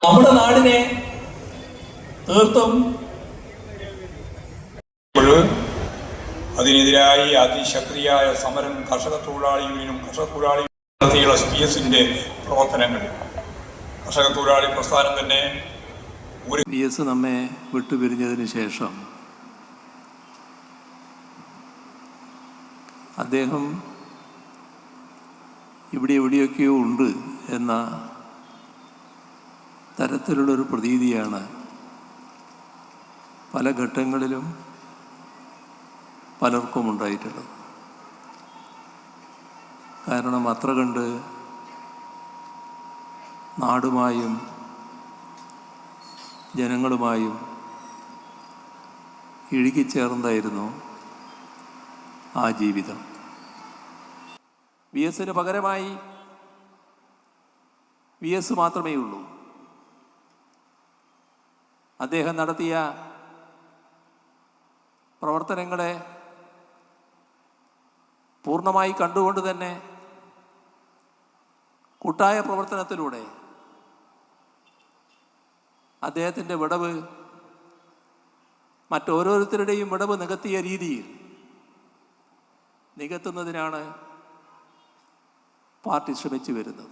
നമ്മുടെ നാടിനെ തീർത്തും അതിനെതിരായി അതിശക്തിയായ സമരം കർഷക തൊഴിലാളി യൂണിയനും കർഷക തൊഴിലാളി നടത്തിയുള്ള PS-ന്റെ പ്രവർത്തനങ്ങൾ കർഷക തൊഴിലാളി പ്രസ്ഥാനം തന്നെ PS നമ്മെ വിട്ടുപിരിഞ്ഞതിന് ശേഷം അദ്ദേഹം എവിടെയൊക്കെയോ ഉണ്ട് എന്ന തരത്തിലുള്ളൊരു പ്രതീതിയാണ് പല ഘട്ടങ്ങളിലും പലർക്കും ഉണ്ടായിട്ടുള്ളത്. കാരണം അത്ര കണ്ട് നാടുമായും ജനങ്ങളുമായും ഇഴുകിച്ചേർന്നായിരുന്നു ആ ജീവിതം. PS-ന് പകരമായി PS മാത്രമേ ഉള്ളൂ. അദ്ദേഹം നടത്തിയ പ്രവർത്തനങ്ങളെ പൂർണ്ണമായി കണ്ടുകൊണ്ട് തന്നെ കൂട്ടായ പ്രവർത്തനത്തിലൂടെ അദ്ദേഹത്തിൻ്റെ വിടവ് മറ്റോരോരുത്തരുടെയും വിടവ് നികത്തിയ രീതിയിൽ നികത്തുന്നതിനാണ് പാർട്ടി ശ്രമിച്ചു വരുന്നത്.